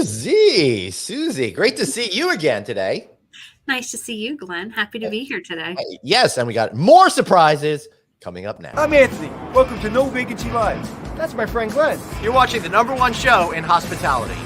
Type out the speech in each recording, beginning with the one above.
Susie, great to see you again today. Nice to see you, Glenn. Happy to be here today. Yes, and we got more surprises coming up now. I'm Anthony. Welcome to No Vacancy Live. That's my friend Glenn. You're watching the #1 show in hospitality.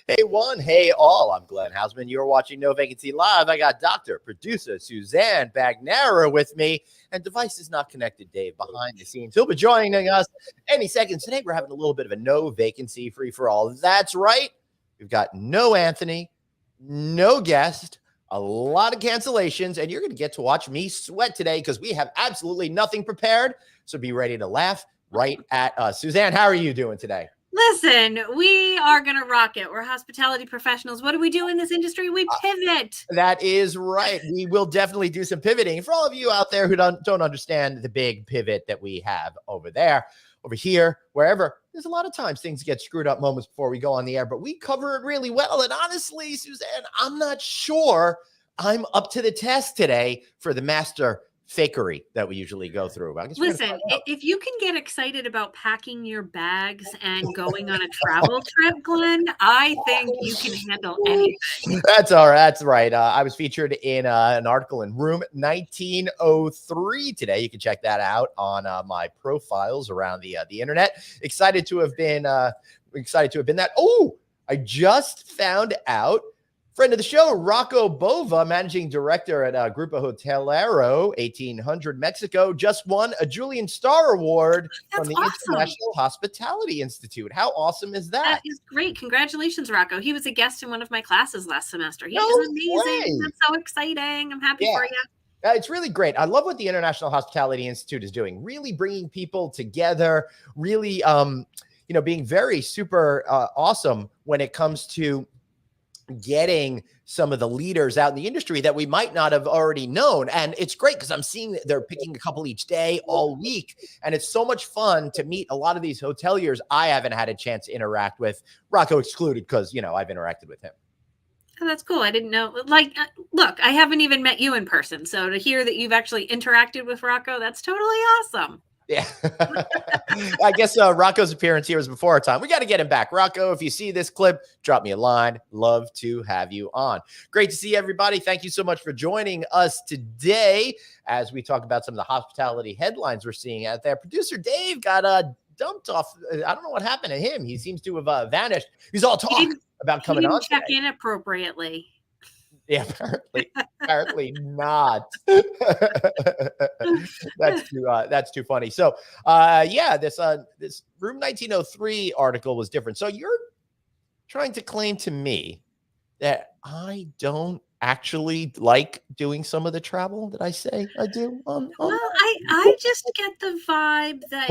Hey one, hey all, I'm Glenn Hausman. You're watching No Vacancy Live. I got Dr. Producer Suzanne Bagnara with me, and device is not connected, Dave, behind the scenes. He'll be joining us any second. Today we're having a little bit of a no vacancy free-for-all. That's right. We've got no Anthony, no guest, a lot of cancellations, and you're going to get to watch me sweat today because we have absolutely nothing prepared. So be ready to laugh right at us. Suzanne, how are you doing today? Listen, we are going to rock it. We're hospitality professionals. What do we do in this industry? We pivot. That is right. We will definitely do some pivoting. For all of you out there who don't understand the big pivot that we have over there, over here, wherever, there's a lot of times things get screwed up moments before we go on the air, but we cover it really well. And honestly, Suzanne, I'm not sure I'm up to the test today for the master fakery that we usually go through. Listen, if you can get excited about packing your bags and going on a travel trip, Glenn, I think you can handle anything. That's all right. That's right. I was featured in an article in Room 1903 today. You can check that out on my profiles around the internet. Excited to have been that. Oh, I just found out. Friend of the show, Rocco Bova, managing director at Grupo Hotelero, 1800 Mexico, just won a Julian Starr Award from the International Hospitality Institute. How awesome is that? That is great. Congratulations, Rocco. He was a guest in one of my classes last semester. He is amazing. That's so exciting. I'm happy for you. It's really great. I love what the International Hospitality Institute is doing, really bringing people together, really, being very super awesome when it comes to getting some of the leaders out in the industry that we might not have already known. And it's great because I'm seeing that they're picking a couple each day all week. And it's so much fun to meet a lot of these hoteliers I haven't had a chance to interact with, Rocco excluded, because, I've interacted with him. Oh, that's cool. I didn't know. Look, I haven't even met you in person. So to hear that you've actually interacted with Rocco, that's totally awesome. Yeah. I guess Rocco's appearance here was before our time. We got to get him back. Rocco, if you see this clip, drop me a line. Love to have you on. Great to see everybody. Thank you so much for joining us today as we talk about some of the hospitality headlines we're seeing out there. Producer Dave got dumped off. I don't know what happened to him. He seems to have vanished. He's all talk about coming on. Check in appropriately. Yeah, apparently not. That's too funny. So, this Room 1903 article was different. So you're trying to claim to me that I don't actually like doing some of the travel that I say I do. I just get the vibe that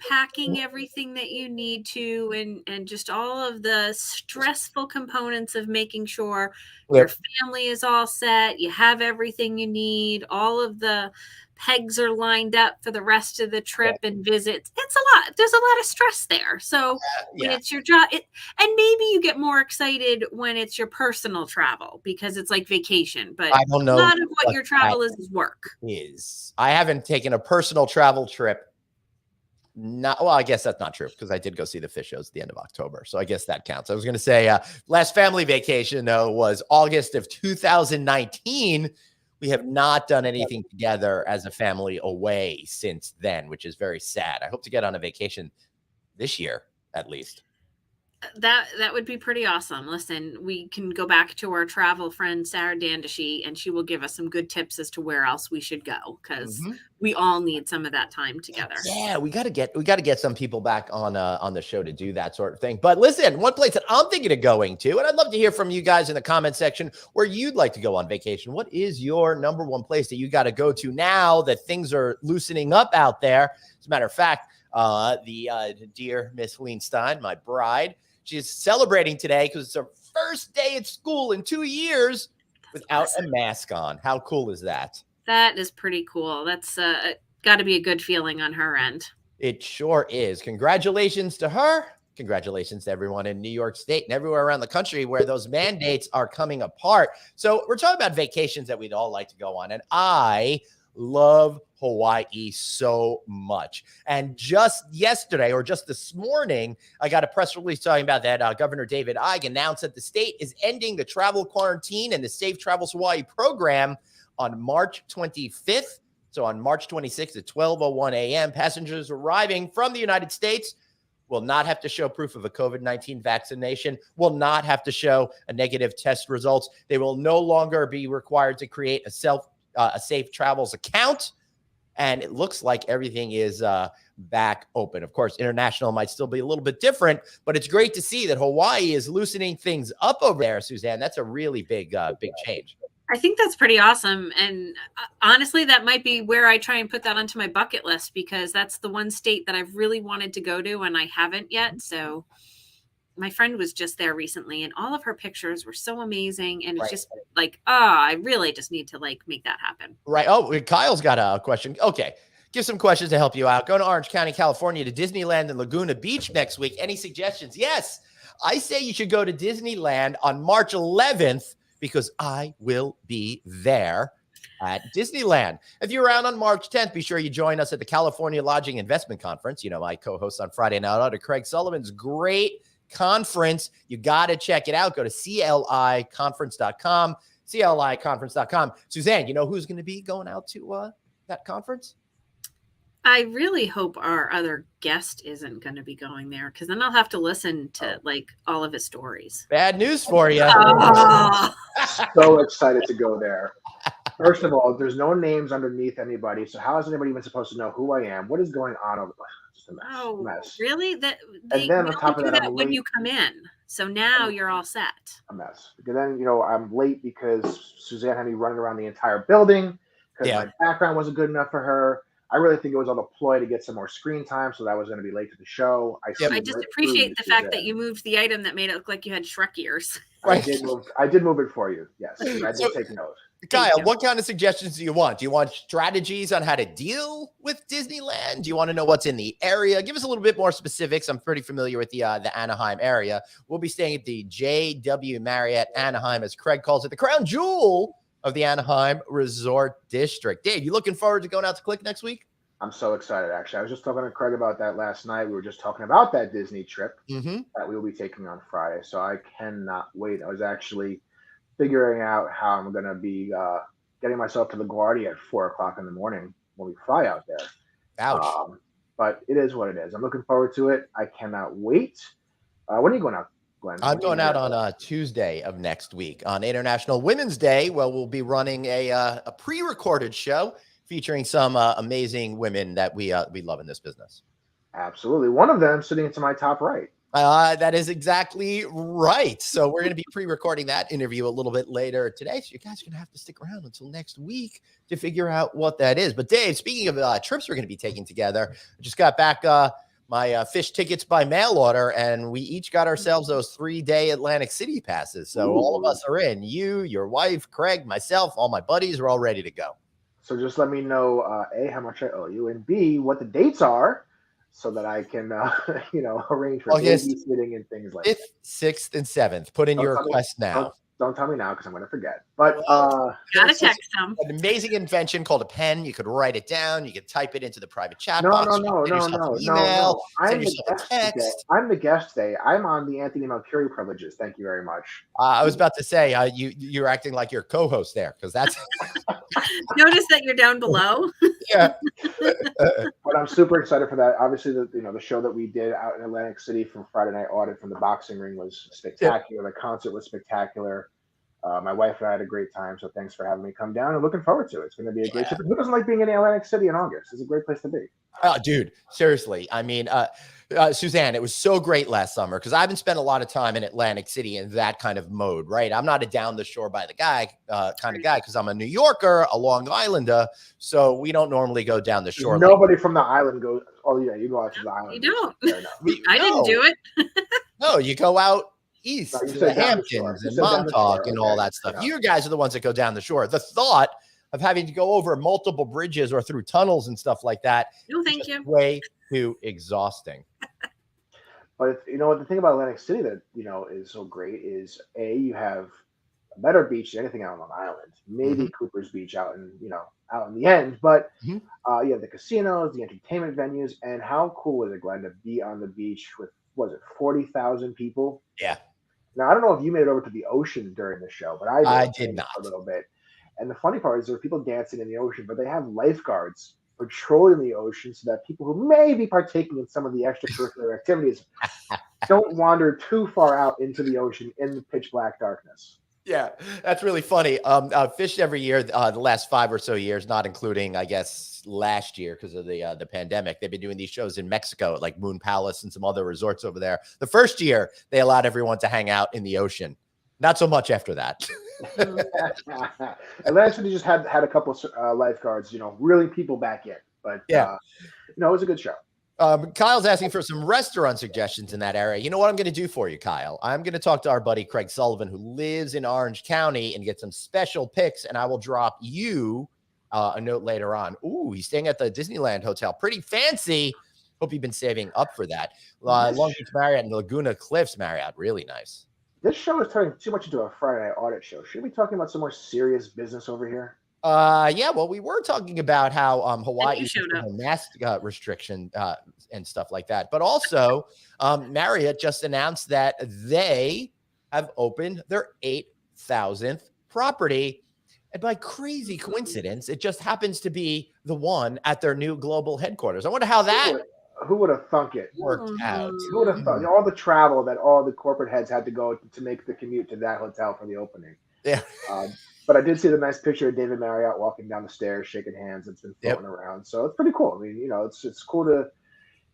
packing everything that you need to, and just all of the stressful components of making sure your family is all set, you have everything you need, all of the pegs are lined up for the rest of the trip and visits. It's a lot. There's a lot of stress there. So when it's your job, and maybe you get more excited when it's your personal travel because it's like vacation. But I don't know. A lot of what your travel is work. I haven't taken a personal travel trip. I guess that's not true because I did go see the fish shows at the end of October. So I guess that counts. I was going to say last family vacation, though, was August of 2019. We have not done anything together as a family away since then, which is very sad. I hope to get on a vacation this year, at least. That would be pretty awesome. Listen, we can go back to our travel friend, Sarah Dandashi, and she will give us some good tips as to where else we should go because we all need some of that time together. Yeah, we got to get some people back on the show to do that sort of thing. But listen, one place that I'm thinking of going to, and I'd love to hear from you guys in the comment section where you'd like to go on vacation. What is your #1 place that you got to go to now that things are loosening up out there? As a matter of fact, the dear Miss Helene Stein, my bride, she's celebrating today because it's her first day at school in 2 years without a mask on. How cool is that? That is pretty cool. That's got to be a good feeling on her end. It sure is. Congratulations to her. congratulations to everyone in New York State and everywhere around the country where those mandates are coming apart. So we're talking about vacations that we'd all like to go on. And I love Hawaii so much. And just yesterday, or just this morning, I got a press release talking about that Governor David Ige announced that the state is ending the travel quarantine and the Safe Travels Hawaii program on March 25th. So on March 26th at 12:01 a.m., passengers arriving from the United States will not have to show proof of a COVID-19 vaccination, will not have to show a negative test results. They will no longer be required to create a Safe Travels account. And it looks like everything is back open. Of course, international might still be a little bit different, but it's great to see that Hawaii is loosening things up over there, Suzanne. That's a really big change. I think that's pretty awesome. And honestly, that might be where I try and put that onto my bucket list, because that's the one state that I've really wanted to go to and I haven't yet. So my friend was just there recently and all of her pictures were so amazing. And it's just like, I really just need to like make that happen. Right. Oh, Kyle's got a question. Okay. Give some questions to help you out. Go to Orange County, California, to Disneyland and Laguna Beach next week. Any suggestions? Yes. I say you should go to Disneyland on March 11th because I will be there at Disneyland. If you're around on March 10th, be sure you join us at the California Lodging Investment Conference. You know, my co-host on Friday Night Auto, Craig Sullivan's great conference. You got to check it out. Go to cliconference.com, cliconference.com. Suzanne, you know who's going to be going out to that conference? I really hope our other guest isn't going to be going there, because then I'll have to listen to like all of his stories. Bad news for you. So excited to go there. First of all, there's no names underneath anybody, so how is anybody even supposed to know who I am? What is going on over there? Just a mess. Oh, mess. Really? That And then on top of do that, that I'm when late. you come in. So now you're all set. A mess. Because then, you know, I'm late because Suzanne had me running around the entire building because my background wasn't good enough for her. I really think it was all the ploy to get some more screen time, so that was going to be late to the show. I just appreciate the fact that you moved the item that made it look like you had Shrek ears. I did move it for you. Yes, I did take note. Kyle, what kind of suggestions do you want? Do you want strategies on how to deal with Disneyland? Do you want to know what's in the area? Give us a little bit more specifics. I'm pretty familiar with the Anaheim area. We'll be staying at the JW Marriott Anaheim, as Craig calls it, the crown jewel of the Anaheim Resort District. Dave, you looking forward to going out to Click next week? I'm so excited, actually. I was just talking to Craig about that last night. We were just talking about that Disney trip that we will be taking on Friday. So I cannot wait. I was actually figuring out how I'm going to be getting myself to LaGuardia at 4 o'clock in the morning when we fly out there. Ouch. But it is what it is. I'm looking forward to it. I cannot wait. When are you going out, Glenn? I'm going out on Tuesday of next week on International Women's Day. Well, we'll be running a pre-recorded show featuring some amazing women that we love in this business. Absolutely. One of them sitting to my top right. That is exactly right. So we're going to be pre-recording that interview a little bit later today. So you guys are going to have to stick around until next week to figure out what that is. But Dave, speaking of trips we're going to be taking together, I just got back my fish tickets by mail order, and we each got ourselves those 3-day Atlantic City passes. So all of us are in. You, your wife, Craig, myself, all my buddies are all ready to go. So just let me know, A, how much I owe you, and B, what the dates are so that I can, arrange for babysitting and things like 5th, 6th, and 7th. Put in your request now. Don't tell me now because I'm going to forget. But gotta text them. An amazing invention called a pen. You could write it down. You could type it into the private chat No. box. I'm the guest today. I'm on the Anthony Malcurie privileges. Thank you very much. I was about to say you're acting like your co-host there, because that's. Notice that you're down below. Yeah. But I'm super excited for that. Obviously, the show that we did out in Atlantic City from Friday Night Audit from the boxing ring was spectacular. The concert was spectacular. My wife and I had a great time, so thanks for having me come down and looking forward to it. It's going to be a great trip. Who doesn't like being in Atlantic City in August? It's a great place to be. Dude, seriously. I mean, Suzanne, it was so great last summer because I haven't spent a lot of time in Atlantic City in that kind of mode, right? I'm not a down the shore by the guy kind of guy because I'm a New Yorker, a Long Islander, so we don't normally go down the shore. Nobody from the island goes. Oh yeah, you go out to the island. You don't. I didn't do it. No, you go out east to the Hamptons and Montauk and all that stuff. You guys are the ones that go down the shore. The thought of having to go over multiple bridges or through tunnels and stuff like that No, thank you. Way too exhausting. But you know what, the thing about Atlantic City that is so great is you have a better beach than anything out on Long Island. Maybe Mhm. Cooper's Beach out in out in the end, but Mhm. you have the casinos, the entertainment venues, and how cool is it, Glenn, to be on the beach with, was it 40,000 people? Yeah, Now I don't know if you made it over to the ocean during the show, but I did. I I did did for a not. little bit. And the funny part is there are people dancing in the ocean, but they have lifeguards patrolling the ocean so that people who may be partaking in some of the extracurricular activities don't wander too far out into the ocean in the pitch black darkness. Yeah, that's really funny. Fished every year, the last 5 or so years, not including, I guess, last year because of the pandemic. They've been doing these shows in Mexico at like Moon Palace and some other resorts over there. The first year, they allowed everyone to hang out in the ocean. Not so much after that. Atlantic City just had a couple lifeguards, reeling people back in. But Yeah. it was a good show. Kyle's asking for some restaurant suggestions in that area. You know what I'm going to do for you, Kyle? I'm going to talk to our buddy Craig Sullivan, who lives in Orange County, and get some special picks, and I will drop you a note later on. Ooh, he's staying at the Disneyland Hotel. Pretty fancy. Hope you've been saving up for that. Long Beach Marriott and Laguna Cliffs Marriott. Really nice. This show is turning too much into a Friday night audit show. Should we be talking about some more serious business over here? Yeah, well, we were talking about how Hawaii showed up. mask restriction and stuff like that, but also Marriott just announced that they have opened their 8,000th property, and by crazy coincidence, it just happens to be the one at their new global headquarters. I wonder how that Who would have thunk it? worked out. Who would have thought all the travel that all the corporate heads had to go to make the commute to that hotel for the opening? Yeah. But I did see the nice picture of David Marriott walking down the stairs, shaking hands. It's been floating around, so it's pretty cool. I mean, it's cool to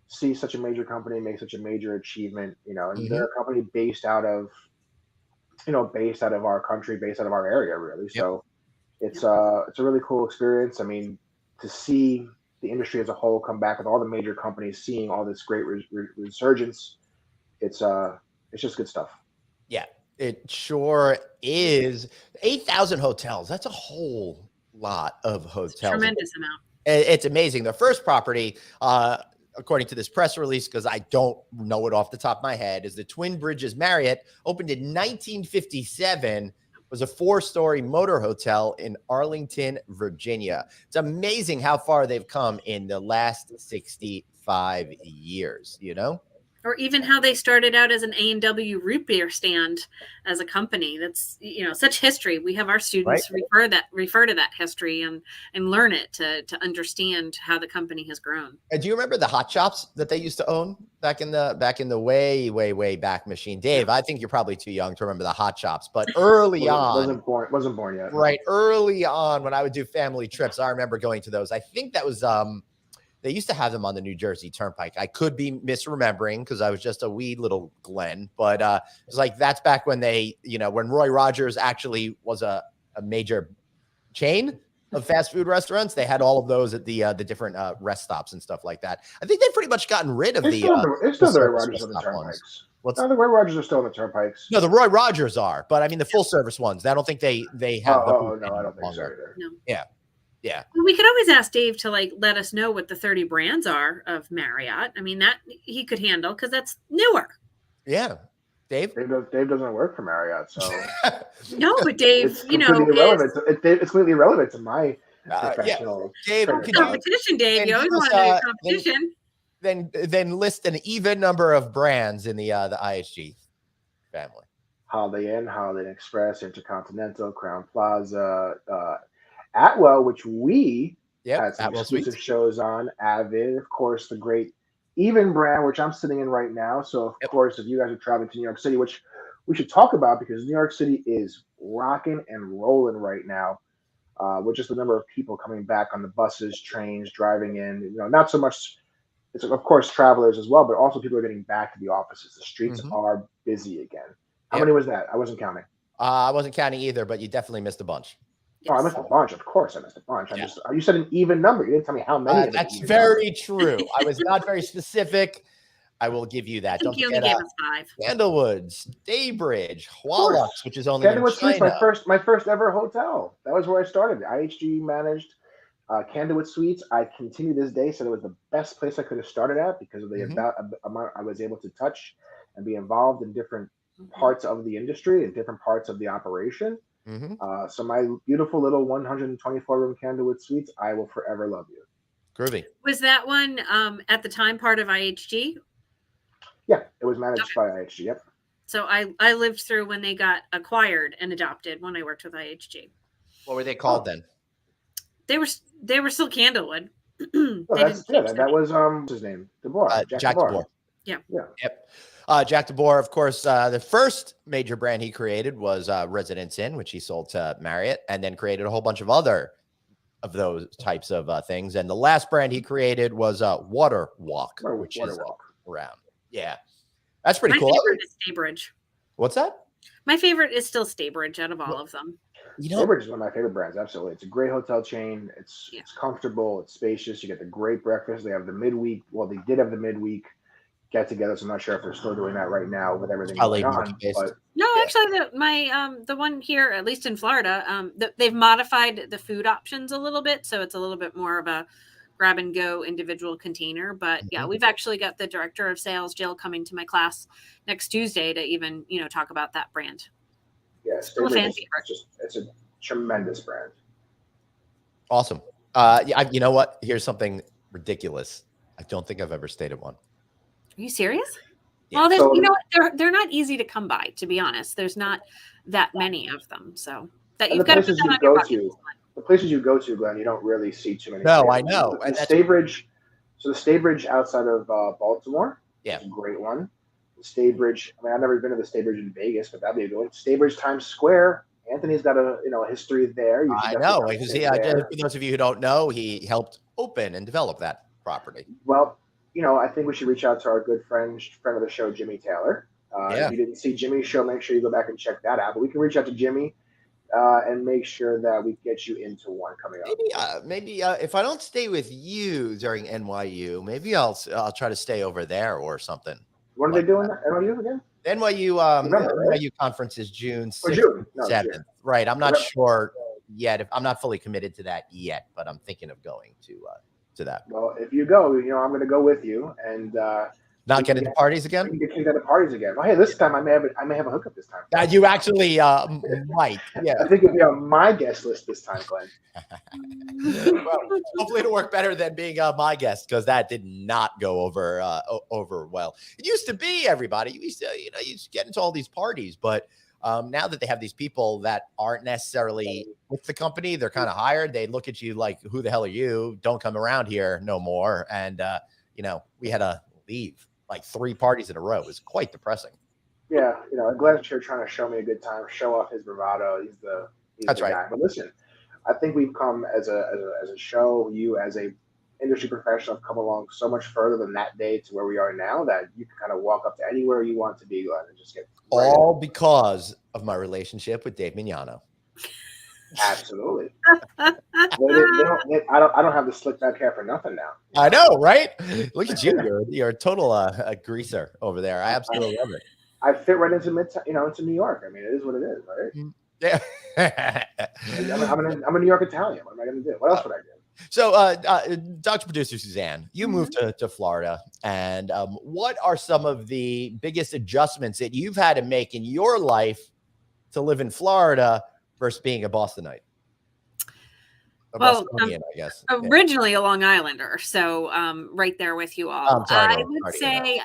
see such a major company make such a major achievement. And they're a company based out of our country, based out of our area, really. So it's a really cool experience. I mean, to see the industry as a whole come back with all the major companies seeing all this great resurgence, it's just good stuff. Yeah, it sure is. 8,000 hotels. That's a whole lot of hotels. Tremendous amount. It's amazing. The first property, according to this press release, because I don't know it off the top of my head, is the Twin Bridges Marriott, opened in 1957. Was a 4-story motor hotel in Arlington, Virginia. It's amazing how far they've come in the last 65 years, Or even how they started out as an A&W root beer stand as a company. That's such history. We have our students refer to that history and learn it to understand how the company has grown. And do you remember the hot shops that they used to own back in the way back machine? Dave, I think you're probably too young to remember the hot shops, but early on, wasn't born yet. Right, early on when I would do family trips, I remember going to those. I think that was they used to have them on the New Jersey Turnpike. I could be misremembering because I was just a wee little Glenn, but it's like that's back when when Roy Rogers actually was a major chain of fast food restaurants. They had all of those at the different rest stops and stuff like that. I think they've pretty much gotten rid of it's still the Roy Rogers on the turnpikes. The Roy Rogers are still on the turnpikes. No, the Roy Rogers are, but I mean the full service ones. I don't think they have. No, I don't think so either. No. Yeah. Well, we could always ask Dave to let us know what the 30 brands are of Marriott. I mean, that he could handle because that's newer. Yeah. Dave doesn't work for Marriott, so no, but Dave, it's completely irrelevant. It's completely irrelevant to my professional. Dave, competition. Dave, you always want to do competition. Then list an even number of brands in the IHG family. Holiday Inn, Holiday Inn Express, Intercontinental, Crown Plaza, Atwell, which we had some exclusive shows on, Avid, of course, the great Even brand, which I'm sitting in right now. So, of course, if you guys are traveling to New York City, which we should talk about because New York City is rocking and rolling right now with just the number of people coming back on the buses, trains, driving in. Not so much, it's of course travelers as well, but also people are getting back to the offices. The streets are busy again. How many was that? I wasn't counting. I wasn't counting either, but you definitely missed a bunch. Oh, I missed a bunch. Of course, I missed a bunch. You said an even number. You didn't tell me how many. That's very true. I was not very specific. I will give you that. I think you only gave us 5. Candlewoods, Daybridge, Hualux, which is only Candlewood Suites, my first ever hotel. That was where I started. IHG managed Candlewood Suites, I continue this day, said it was the best place I could have started at because of the amount I was able to touch and be involved in different parts of the industry and different parts of the operation. So my beautiful little 124 room Candlewood Suites, I will forever love you. Groovy. Was that one at the time part of IHG? Yeah, it was managed by IHG. Yep. So I lived through when they got acquired and adopted when I worked with IHG. What were they called then? They were still Candlewood. That was what's his name? DeBoer. Jack DeBoer. Yeah. Yep. Jack DeBoer, of course, the first major brand he created was Residence Inn, which he sold to Marriott, and then created a whole bunch of other of those types of things. And the last brand he created was Water Walk, which is around. Yeah, that's pretty cool. My favorite is Staybridge. What's that? My favorite is still Staybridge out of all of them. Staybridge is one of my favorite brands. Absolutely, it's a great hotel chain. It's comfortable. It's spacious. You get the great breakfast. They have the midweek. Well, they did have the midweek get-together. So I'm not sure if they're still doing that right now with everything going on. But no, actually, the one here, at least in Florida, they've modified the food options a little bit, so it's a little bit more of a grab and go individual container. But yeah, we've actually got the director of sales, Jill, coming to my class next Tuesday to even talk about that brand. Yeah, still a fan favorite. It's a tremendous brand. Awesome. You know what? Here's something ridiculous. I don't think I've ever stayed at one. Are you serious? Yeah. Well, what? They're not easy to come by, to be honest. There's not that many of them, so that you've got to put that on your bucket list. The places you go to, Glenn, you don't really see too many. No, I know. And Staybridge, so the Staybridge outside of Baltimore, is a great one. The Staybridge, I mean, I've never been to the Staybridge in Vegas, but that'd be a good one. Staybridge Times Square. Anthony's got a history there. I know, because for those of you who don't know, he helped open and develop that property. Well, I think we should reach out to our good friend of the show, Jimmy Taylor. If you didn't see Jimmy's show, make sure you go back and check that out. But we can reach out to Jimmy and make sure that we get you into one coming up. Maybe if I don't stay with you during NYU, maybe I'll try to stay over there or something. What are they doing at NYU again? NYU conference is June 6th, 7th. Right. I'm not sure yet. I'm not fully committed to that yet, but I'm thinking of going to that. Well, if you go, I'm going to go with you and not get into parties again. We can get kicked out of parties again. Well, hey, this time I may have a hookup this time. You actually might. Yeah. I think you'll be on my guest list this time, Glenn. Well, hopefully it'll work better than being my guest, because that did not go over well. It used to be everybody. You used to get into all these parties, but now that they have these people that aren't necessarily with the company, they're kind of hired. They look at you like, "Who the hell are you? Don't come around here no more." And we had to leave like 3 parties in a row. It was quite depressing. Yeah, Glenn's here trying to show me a good time, show off his bravado. He's the guy. But listen, I think we've come as a show, you as a industry professional have come along so much further than that day to where we are now that you can kind of walk up to anywhere you want to be, Glenn, and just get all because of my relationship with Dave Mignano. Absolutely. I don't have the slick back hair for nothing now. I know, right? Look at you. You're a total greaser over there. I absolutely love it. I fit right into into New York. I mean, it is what it is, right? Yeah. I'm a New York Italian. What am I going to do? What else would I do? So, Dr. Producer Suzanne, you moved to Florida, and what are some of the biggest adjustments that you've had to make in your life to live in Florida versus being a Bostonite? Bostonian, I guess. Originally a Long Islander, so right there with you all. I would say,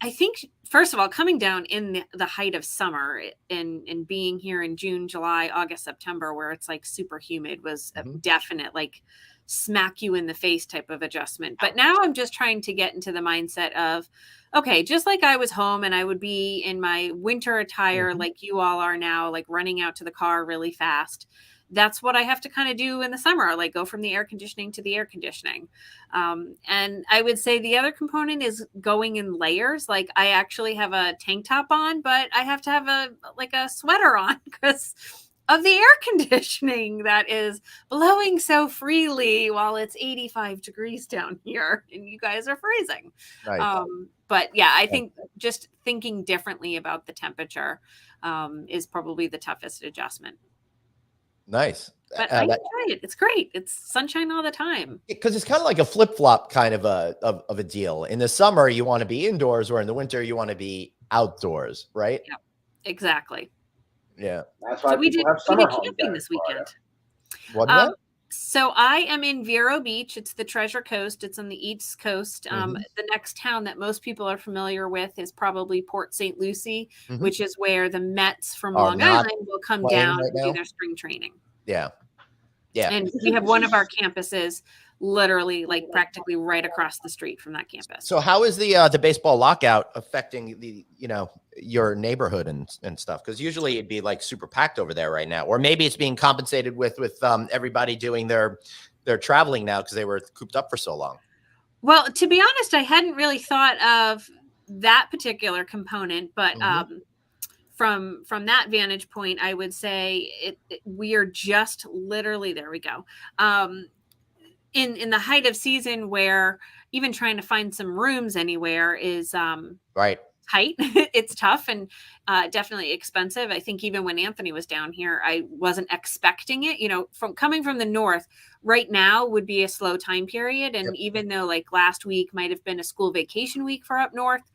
I think, first of all, coming down in the height of summer and being here in June, July, August, September, where it's like super humid, was a definite like smack you in the face type of adjustment. But now I'm just trying to get into the mindset of, okay, just like I was home and I would be in my winter attire like you all are now, like running out to the car really fast. That's what I have to kind of do in the summer, like go from the air conditioning to the air conditioning. And I would say the other component is going in layers. Like I actually have a tank top on, but I have to have a sweater on because of the air conditioning that is blowing so freely while it's 85 degrees down here and you guys are freezing. Right. But yeah, I think just thinking differently about the temperature is probably the toughest adjustment. Nice. But I enjoy it. It's great. It's sunshine all the time. Because it's kind of like a flip-flop kind of a deal. In the summer, you want to be indoors, or in the winter, you want to be outdoors, right? Yeah, exactly. Yeah. That's why So we people did have summer homes camping down this in Florida. weekend. So I am in Vero Beach. It's the Treasure Coast. It's on the East Coast. The next town that most people are familiar with is probably Port St. Lucie, which is where the Mets from Long Island will come down and do their spring training. Yeah. Yeah. And we have one of our campuses literally like practically right across the street from that campus. So how is the baseball lockout affecting your neighborhood and stuff? Because usually it'd be like super packed over there right now, or maybe it's being compensated with everybody doing their traveling now because they were cooped up for so long. Well, to be honest, I hadn't really thought of that particular component, but from that vantage point, I would say we are just literally, there we go. In the height of season where even trying to find some rooms anywhere is right. tight. It's tough and definitely expensive. I think even when Anthony was down here, I wasn't expecting it. From coming from the north, right now would be a slow time period. And even though like last week might have been a school vacation week for up north,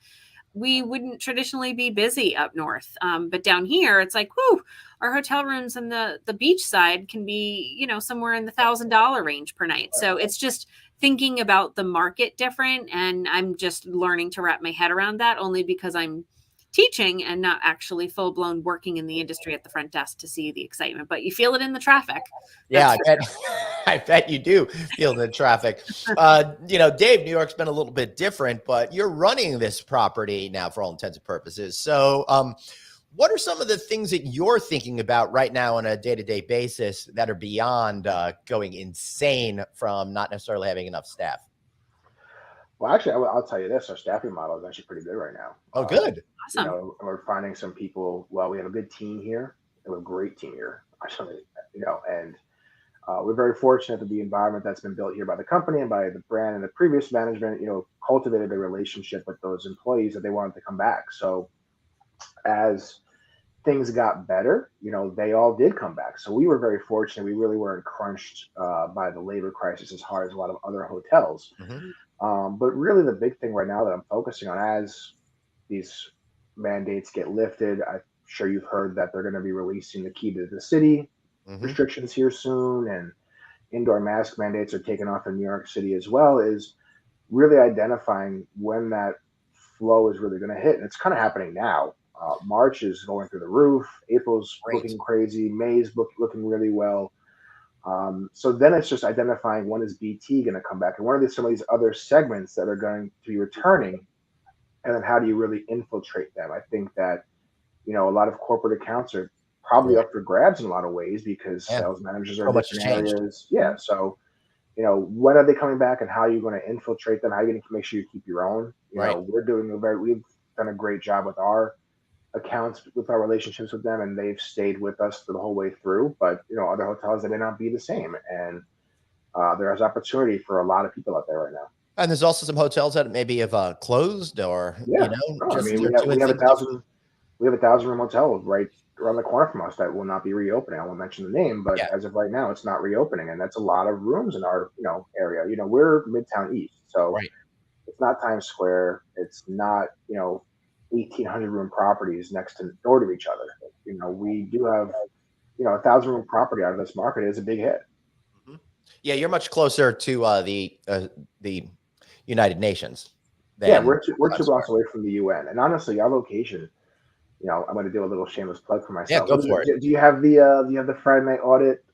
we wouldn't traditionally be busy up north. But down here, it's like, whoo, our hotel rooms on the beach side can be, somewhere in the $1,000 range per night. So it's just thinking about the market different. And I'm just learning to wrap my head around that only because I'm teaching and not actually full blown working in the industry at the front desk to see the excitement, but you feel it in the traffic. Yeah, I bet you do feel the traffic. Dave, New York's been a little bit different, but you're running this property now for all intents and purposes. So what are some of the things that you're thinking about right now on a day-to-day basis that are beyond going insane from not necessarily having enough staff? Well, actually, I'll tell you this: our staffing model is actually pretty good right now. Oh, good. Awesome. We're finding some people. Well, we have a good team here. We have a great team here, actually. And we're very fortunate that the environment that's been built here by the company and by the brand and the previous management, cultivated a relationship with those employees that they wanted to come back. So as things got better, they all did come back. So we were very fortunate. We really weren't crunched by the labor crisis as hard as a lot of other hotels. But really the big thing right now that I'm focusing on as these mandates get lifted, I'm sure you've heard that they're going to be releasing the key to the city restrictions here soon, and indoor mask mandates are taken off in New York City as well, is really identifying when that flow is really going to hit. And it's kind of happening now. March is going through the roof. April's looking crazy. May's looking really well. So then it's just identifying when is BT going to come back and what are some of these other segments that are going to be returning, and then how do you really infiltrate them? I think that a lot of corporate accounts are probably up for grabs in a lot of ways because sales managers are in different areas. Yeah. So, when are they coming back and how are you going to infiltrate them? How are you going to make sure you keep your own? We've done a great job with our accounts, with our relationships with them, and they've stayed with us for the whole way through. But, other hotels, they may not be the same. And there's opportunity for a lot of people out there right now. And there's also some hotels that maybe have closed or, we have a 1,000-room hotel right around the corner from us that will not be reopening. I won't mention the name, but as of right now, it's not reopening, and that's a lot of rooms in our area. We're Midtown East, so it's not Times Square. It's not 1,800-room properties next door to each other. We do have 1,000-room property out of this market is a big hit. Yeah, you're much closer to the United Nations. We're 2 blocks away from the UN, and honestly, our location. I'm going to do a little shameless plug for myself. Yeah, go for it. Do you have the Friday night audit?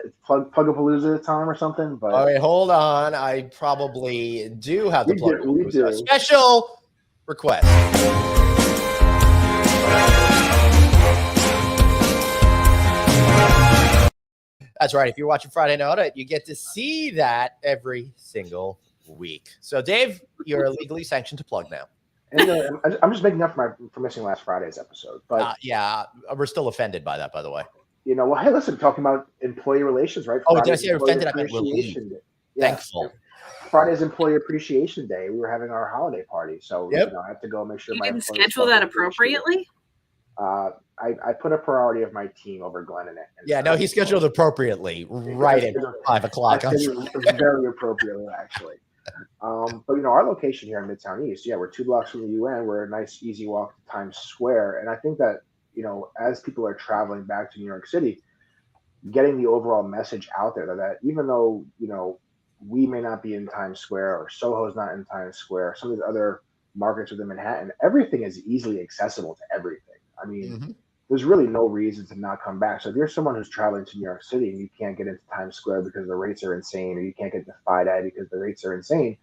It's Plug-a-Palooza time or something? But all right, hold on. I probably do have the plug. We do. Special request. That's right. If you're watching Friday Night Audit, you get to see that every single week. So, Dave, you're legally sanctioned to plug now. And I'm just making up for missing last Friday's episode. But we're still offended by that, by the way. Well, hey, listen, talking about employee relations, right? Oh, did I say offended? I meant relieved. Thankful. Friday's Employee Appreciation Day. We were having our holiday party, so I had to go make sure you didn't schedule that appropriately. I put a priority of my team over Glenn and Yeah, no, he's scheduled appropriately, right at 5 o'clock. I scheduled very appropriately, actually. But our location here in Midtown East, yeah, we're 2 blocks from the UN. We're a nice, easy walk to Times Square, and I think that as people are traveling back to New York City, getting the overall message out there that even though we may not be in Times Square or Soho's not in Times Square, some of these other markets within Manhattan, everything is easily accessible to everything. I mean, there's really no reason to not come back. So if you're someone who's traveling to New York City and you can't get into Times Square because the rates are insane, or you can't get to FIDE because the rates are insane,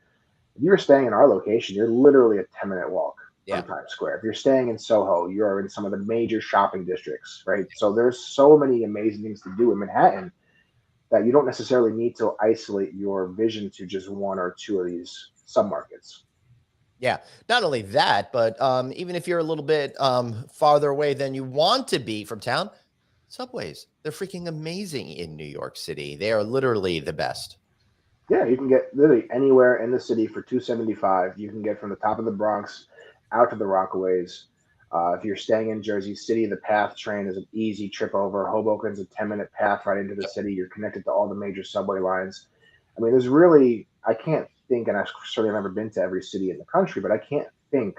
if you're staying in our location, you're literally a 10-minute walk from Times Square. If you're staying in Soho, you're in some of the major shopping districts, right? So there's so many amazing things to do in Manhattan that you don't necessarily need to isolate your vision to just one or two of these submarkets. Yeah, not only that, but even if you're a little bit farther away than you want to be from town, subways, they're freaking amazing in New York City. They are literally the best. Yeah, you can get literally anywhere in the city for $2.75. You can get from the top of the Bronx out to the Rockaways. If you're staying in Jersey City, the PATH train is an easy trip over. Hoboken's a 10-minute path right into the city. You're connected to all the major subway lines. I mean, I can't think, and I've certainly never been to every city in the country, but I can't think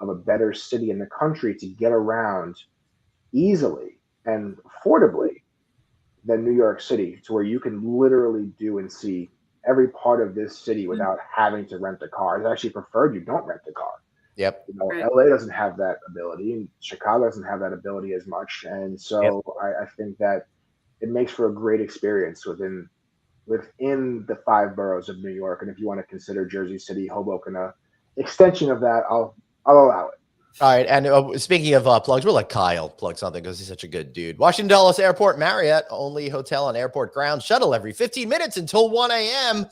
of a better city in the country to get around easily and affordably than New York City, to where you can literally do and see every part of this city without having to rent a car. It's actually preferred you don't rent a car. Yep. LA doesn't have that ability, and Chicago doesn't have that ability as much. And so I think that it makes for a great experience within the 5 boroughs of New York. And if you want to consider Jersey City, Hoboken, a extension of that, I'll allow it. All right. And speaking of plugs, we'll let Kyle plug something because he's such a good dude. Washington Dulles Airport Marriott, only hotel on airport grounds. Shuttle every 15 minutes until 1 a.m.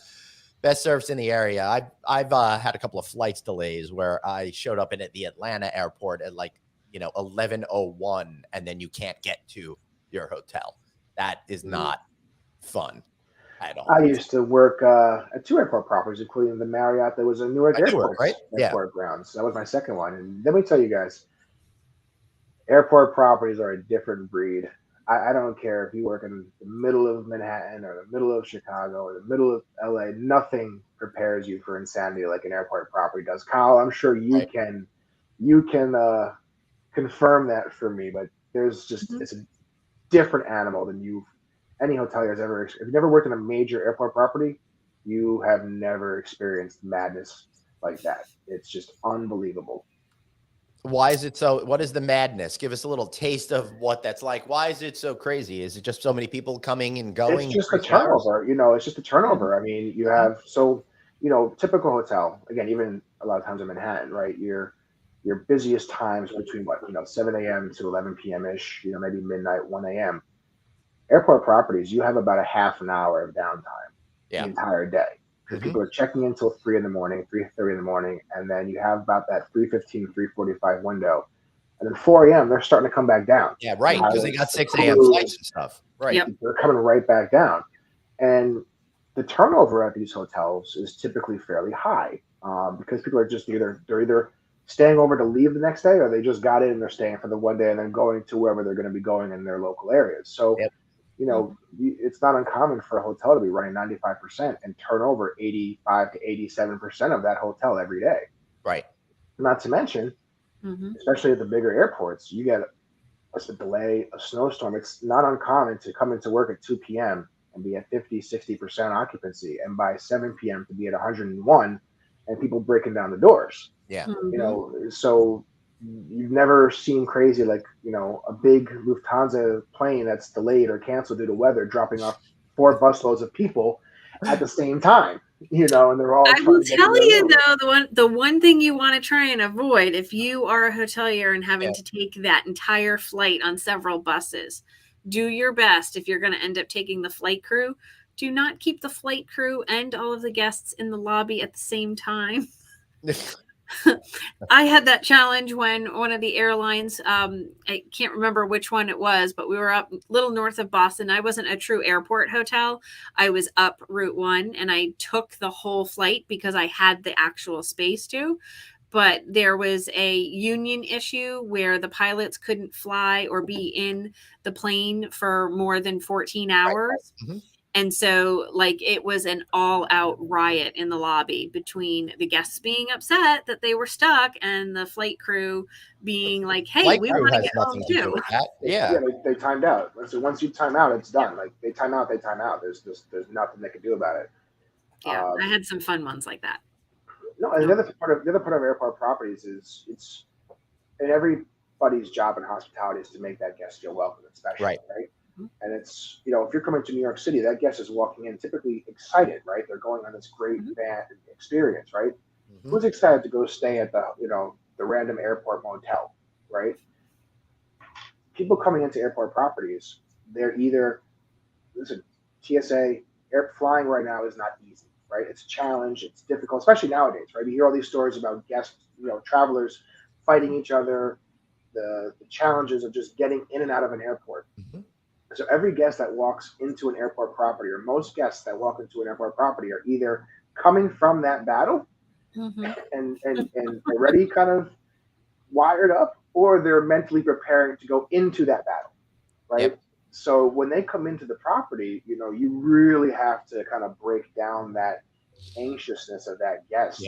Best service in the area. I've had a couple of flights delays where I showed up at the Atlanta airport at 11:01, and then you can't get to your hotel. That is not fun at all. I used to work at 2 airport properties, including the Marriott that was in Newark Airport, right? Airport grounds. That was my second one. And let me tell you guys, airport properties are a different breed. I don't care if you work in the middle of Manhattan or the middle of Chicago or the middle of LA. Nothing prepares you for insanity like an airport property does. Kyle, I'm sure you can confirm that for me, but there's just it's a different animal than any hotelier has ever. If you've never worked in a major airport property, you have never experienced madness like that. It's just unbelievable. Why is it so? What is the madness? Give us a little taste of what that's like. Why is it so crazy? Is it just so many people coming and going? It's just a turnover. It's just a turnover. I mean, you have typical hotel. Again, even a lot of times in Manhattan, right? Your busiest times between 7 a.m. to 11 p.m. ish. Maybe midnight, 1 a.m. Airport properties, you have about a half an hour of downtime the entire day. Because people are checking in until 3 in the morning, 3:30 in the morning, and then you have about that 3:15, 3:45 window. And then 4 a.m., they're starting to come back down. Yeah, right, because they got 6 a.m. flights and stuff. Right. Yep. They're coming right back down. And the turnover at these hotels is typically fairly high because people are just either staying over to leave the next day, or they just got in and they're staying for the one day and then going to wherever they're going to be going in their local areas. So it's not uncommon for a hotel to be running 95% and turn over 85 to 87% of that hotel every day. Right. Not to mention, especially at the bigger airports, you get a delay, a snowstorm. It's not uncommon to come into work at 2 p.m. and be at 50, 60% occupancy, and by 7 p.m. to be at 101 and people breaking down the doors. Yeah. So you've never seen crazy like a big Lufthansa plane that's delayed or canceled due to weather dropping off 4 busloads of people at the same time, and they're all. I will tell you though, the one thing you want to try and avoid if you are a hotelier and having to take that entire flight on several buses, do your best. If you're going to end up taking the flight crew, do not keep the flight crew and all of the guests in the lobby at the same time. I had that challenge when one of the airlines, I can't remember which one it was, but we were up a little north of Boston. I wasn't a true airport hotel. I was up Route 1 and I took the whole flight because I had the actual space to. but there was a union issue where the pilots couldn't fly or be in the plane for more than 14 hours. Right. Mm-hmm. And so, like, it was an all-out riot in the lobby between the guests being upset that they were stuck and the flight crew being like, "Hey, Flight we crew want to has get home nothing to do too." with that. Yeah. They timed out. So once you time out, it's done. Like they time out, they time out. There's nothing they can do about it. Yeah, I had some fun ones like that. No, and the other part of airport properties is it's and everybody's job in hospitality is to make that guest feel welcome and special, right? And it's, if you're coming to New York City, that guest is walking in typically excited, right? They're going on this great van experience, right? Mm-hmm. Who's excited to go stay at the random airport motel, right? People coming into airport properties, they're either, listen, TSA, flying right now is not easy, right? It's a challenge. It's difficult, especially nowadays, right? You hear all these stories about guests, travelers fighting each other, the challenges of just getting in and out of an airport. Mm-hmm. So every guest that walks into an airport property, or most guests that walk into an airport property, are either coming from that battle and already kind of wired up, or they're mentally preparing to go into that battle, right? Yep. So when they come into the property, you really have to kind of break down that anxiousness of that guest,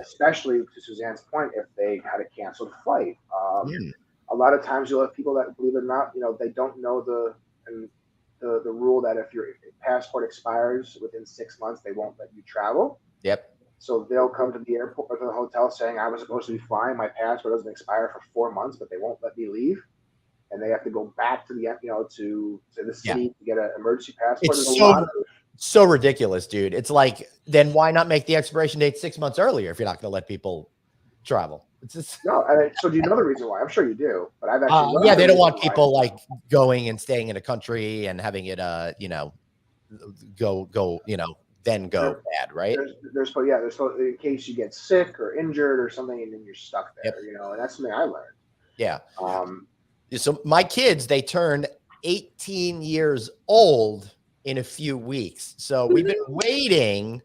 especially to Suzanne's point, if they had a canceled flight. A lot of times you'll have people that, believe it or not, they don't know the rule that if your passport expires within 6 months, they won't let you travel. Yep. So they'll come to the airport or to the hotel saying, I was supposed to be flying. My passport doesn't expire for 4 months, but they won't let me leave. And they have to go back to the, to the city to get an emergency passport. It's so ridiculous, dude. It's like, then why not make the expiration date 6 months earlier if you're not going to let people travel? It's just no. So do you know the reason why? I'm sure you do, but I've actually they don't want people like going and staying in a country and having it then go bad, right? There's in case you get sick or injured or something, and then you're stuck there, and that's something I learned. Yeah. So my kids, they turn 18 years old in a few weeks. So we've been waiting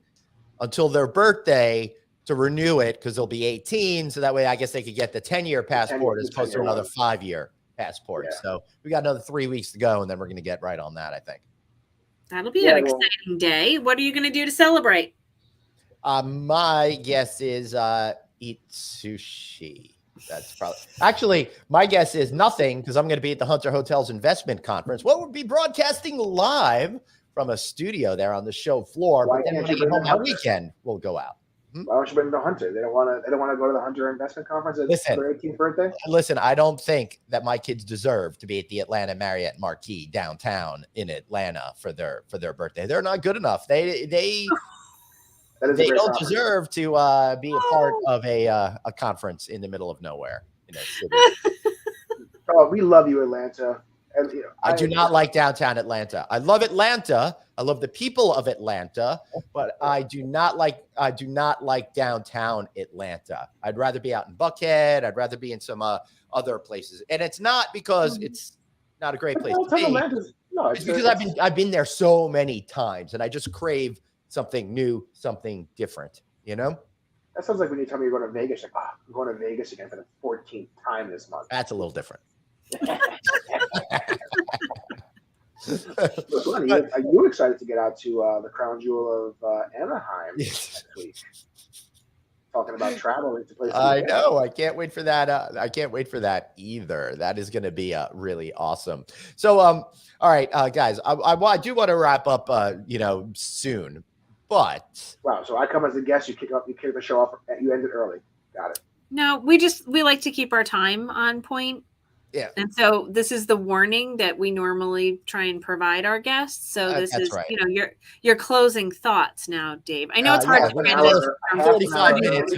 until their birthday to renew it because they'll be 18. So that way, I guess they could get the 10-year passport as opposed to another 5-year passport. Yeah. So we got another 3 weeks to go, and then we're going to get right on that, I think. That'll be an exciting day. What are you going to do to celebrate? My guess is eat sushi. That's probably actually my guess is nothing because I'm going to be at the Hunter Hotels Investment Conference. Well, we'll be broadcasting live from a studio there on the show floor. But then when I get home that weekend, we'll go out. Why don't you bring the Hunter? They don't want to go to the Hunter Investment Conference at their 18th birthday. Listen, I don't think that my kids deserve to be at the Atlanta Marriott Marquis downtown in Atlanta for their birthday. They're not good enough. They don't deserve to be a part of a conference in the middle of nowhere. Oh, we love you, Atlanta. And, I do not like downtown Atlanta. I love Atlanta. I love the people of Atlanta, but I do not like downtown Atlanta. I'd rather be out in Buckhead. I'd rather be in some other places. And it's not because it's not a great place to be. It's because I've been there so many times, and I just crave something new, something different. That sounds like when you tell me you're going to Vegas. Like, I'm going to Vegas again for the 14th time this month. That's a little different. Are you excited to get out to the crown jewel of Anaheim next week? Talking about traveling to places. I know. I can't wait for that. I can't wait for that either. That is going to be really awesome. So, all right, guys, I do want to wrap up, soon. But wow, so I come as a guest. You kick the show off. You end it early. Got it. No, we like to keep our time on point. Yeah. And so this is the warning that we normally try and provide our guests. So this is, right. Your closing thoughts now, Dave. I know it's hard to transition from 45 minutes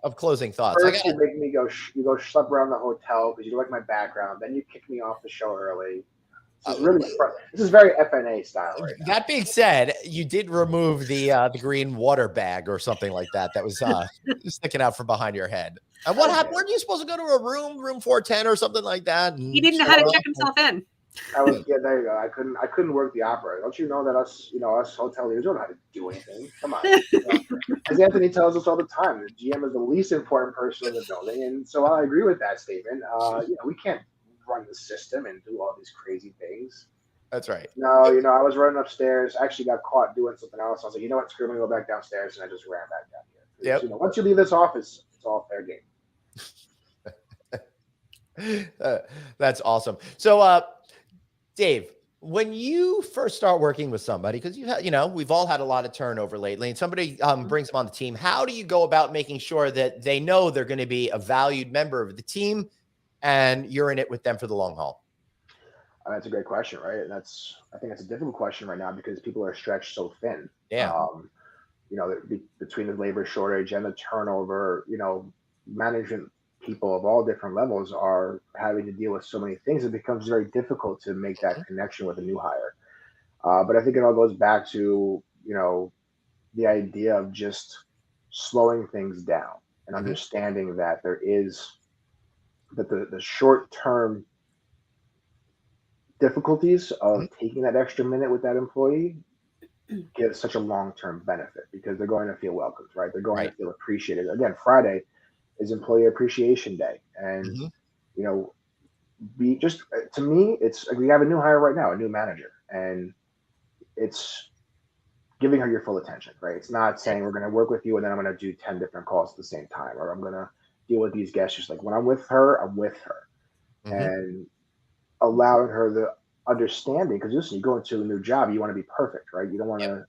of closing thoughts. First, you make me go schlep around the hotel because you like my background. Then you kick me off the show early. This is very FNA style right now. That being said, you did remove the green water bag or something like that was sticking out from behind your head. And what happened? Weren't you supposed to go to a room 410 or something like that? He didn't know how to check himself in. There you go. I couldn't work the opera. Don't you know that us hoteliers don't know how to do anything? Come on. As Anthony tells us all the time, the GM is the least important person in the building, and so I agree with that statement. We can't run the system and do all these crazy things. That's right. No, I was running upstairs. I actually got caught doing something else. I was like, you know what? Screw me, go back downstairs, and I just ran back down here. Yep. Once you leave this office, it's all fair game. That's awesome. So, Dave, when you first start working with somebody, because we've all had a lot of turnover lately, and somebody brings them on the team, how do you go about making sure that they know they're going to be a valued member of the team and you're in it with them for the long haul? That's a great question, right? And I think that's a difficult question right now because people are stretched so thin. Yeah. Between the labor shortage and the turnover, management people of all different levels are having to deal with so many things. It becomes very difficult to make that connection with a new hire. But I think it all goes back to, the idea of just slowing things down and understanding that the short-term difficulties of taking that extra minute with that employee give such a long-term benefit because they're going to feel welcomed, right? They're going to feel appreciated. Again, Friday is Employee Appreciation Day, and to me, we have a new hire right now, a new manager, and it's giving her your full attention, right? It's not saying we're going to work with you and then I'm going to do 10 different calls at the same time, or I'm going to deal with these guests. Just like when I'm with her, I'm with her, and allowing her the understanding, because listen, you go into a new job, you want to be perfect, right? You don't want to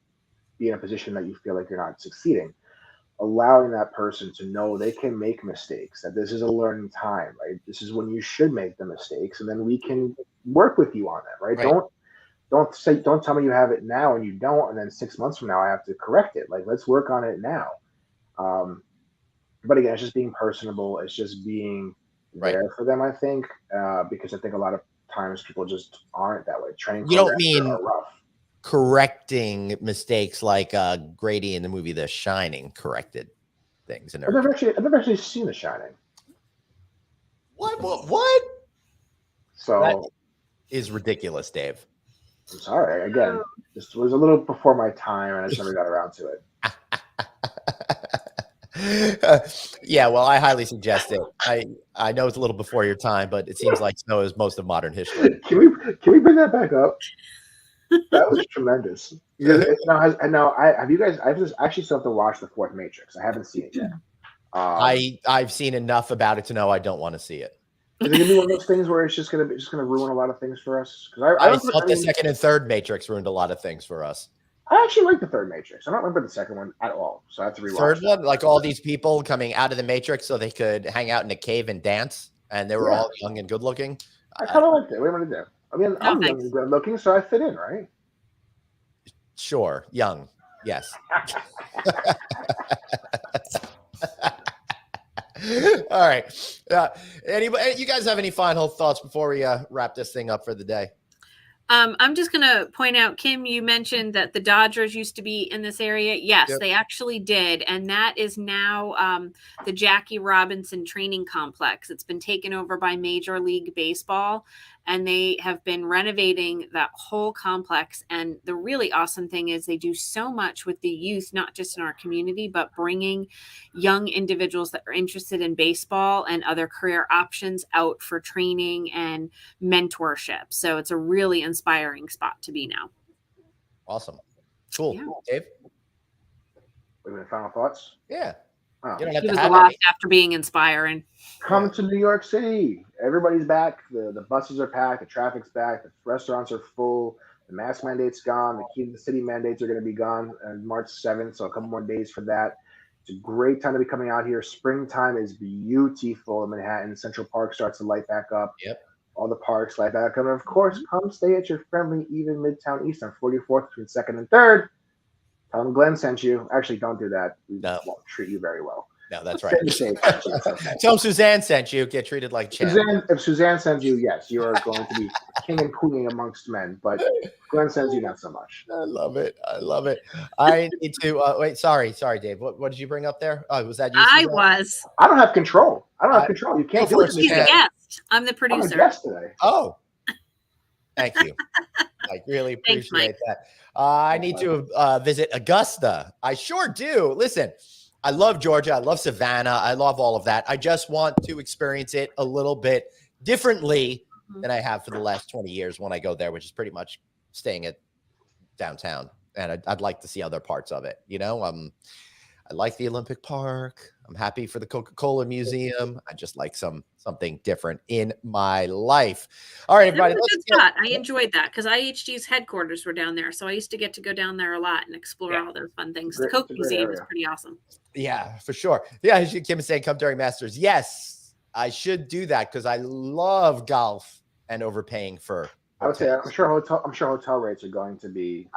be in a position that you feel like you're not succeeding. Allowing that person to know they can make mistakes, that this is a learning time, right? This is when you should make the mistakes, and then we can work with you on that, right? Don't tell me you have it now and you don't, and then 6 months from now I have to correct it. Like, let's work on it now. But again, it's just being personable. It's just being there for them, I think, because I think a lot of times people just aren't that way. Training you don't programs mean are rough. Correcting mistakes like Grady in the movie The Shining corrected things. I've never actually seen The Shining. What? So that is ridiculous, Dave. I'm sorry. Again, this was a little before my time, and I just never got around to it. Yeah, well, I highly suggest it. I know it's a little before your time, but it seems like snow is most of modern history. Can we bring that back up? That was tremendous. I just actually still have to watch the fourth Matrix. I haven't seen it yet. I've seen enough about it to know I don't want to see it. Is it gonna be one of those things where it's just gonna ruin a lot of things for us? Because I thought the second and third Matrix ruined a lot of things for us. I actually like the third Matrix. I don't remember the second one at all, so I have to rewatch. Third one, like all these people coming out of the Matrix so they could hang out in a cave and dance, and they were all young and good looking. I kind of liked it. What am I gonna do? I mean, I'm young and good looking, so I fit in, right? Sure, young, yes. All right. Anybody? You guys have any final thoughts before we wrap this thing up for the day? I'm just going to point out, Kim, you mentioned that the Dodgers used to be in this area. Yes, they actually did. And that is now the Jackie Robinson Training Complex. It's been taken over by Major League Baseball, and they have been renovating that whole complex. And the really awesome thing is they do so much with the youth, not just in our community, but bringing young individuals that are interested in baseball and other career options out for training and mentorship. So it's a really inspiring spot to be now. Awesome. Cool. Yeah. Dave? Wait a minute, final thoughts? Yeah. Oh. He was lost after being inspiring. Come to New York City. Everybody's back. The buses are packed. The traffic's back. The restaurants are full. The mask mandate's gone. The key to the city mandates are going to be gone on March 7th, so a couple more days for that. It's a great time to be coming out here. Springtime is beautiful in Manhattan. Central Park starts to light back up. Yep. All the parks light back up. And of course, come stay at your friendly Even Midtown East on 44th between 2nd and 3rd. Tell them Glenn sent you. Actually, don't do that. We won't treat you very well. No, that's right. Tell them Suzanne sent you. Get treated like champ. If Suzanne sends you, yes, you are going to be king and queen amongst men. But Glenn sends you, not so much. I love it. I love it. I need to wait. Sorry, Dave. What did you bring up there? Oh, was that you? I don't have control. You can't do it. He's the guest. I'm the producer. I'm a guest today. Oh. Thank you. I really Thanks, Mike. appreciate that. I need to visit Augusta. I sure do. Listen, I love Georgia. I love Savannah. I love all of that. I just want to experience it a little bit differently than I have for the last 20 years when I go there, which is pretty much staying at downtown. And I'd like to see other parts of it. You know, I like the Olympic Park. I'm happy for the Coca-Cola Museum. I just like something different in my life. All right, everybody. I enjoyed that because IHG's headquarters were down there. So I used to get to go down there a lot and explore all those fun things. The Coke Museum is pretty awesome. Yeah, for sure. Yeah, Kim is saying come during Masters. Yes, I should do that because I love golf and overpaying for. I would say I'm sure hotel rates are going to be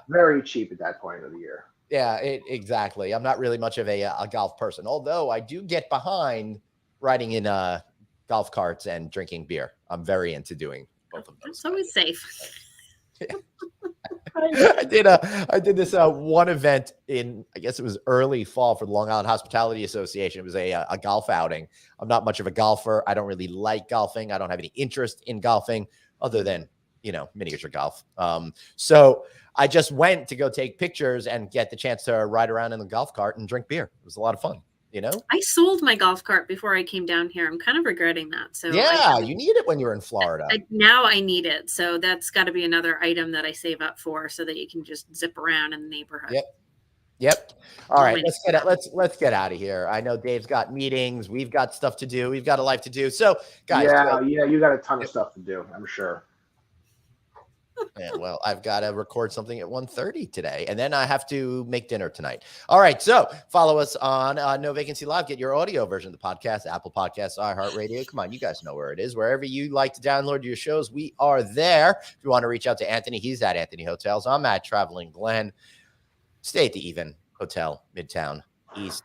very cheap at that point of the year. Yeah, exactly. I'm not really much of a golf person, although I do get behind riding in golf carts and drinking beer. I'm very into doing both of those. It's always safe. I did this one event in, I guess it was early fall for the Long Island Hospitality Association. It was a golf outing. I'm not much of a golfer. I don't really like golfing. I don't have any interest in golfing other than, miniature golf. So I just went to go take pictures and get the chance to ride around in the golf cart and drink beer. It was a lot of fun. I sold my golf cart before I came down here. I'm kind of regretting that. So yeah, you need it when you're in Florida. Now I need it. So that's got to be another item that I save up for so that you can just zip around in the neighborhood. Yep. All right, let's get out of here. I know Dave's got meetings. We've got stuff to do. We've got a life to do. So guys. Yeah, you got a ton of stuff to do, I'm sure. Yeah, well, I've got to record something at 1:30 today, and then I have to make dinner tonight. All right, so follow us on No Vacancy Live. Get your audio version of the podcast, Apple Podcasts, iHeartRadio. Come on, you guys know where it is. Wherever you like to download your shows, we are there. If you want to reach out to Anthony, he's at Anthony Hotels. I'm at Traveling Glenn. Stay at the Even Hotel, Midtown East.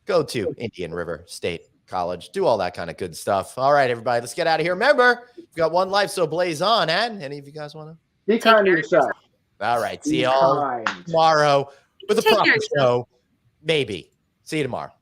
Go to Indian River State College. Do all that kind of good stuff. All right, everybody, let's get out of here. Remember, you've got one life, so blaze on. And any of you guys want to? Be kind to yourself. All right. See y'all tomorrow with a proper show. Maybe. See you tomorrow.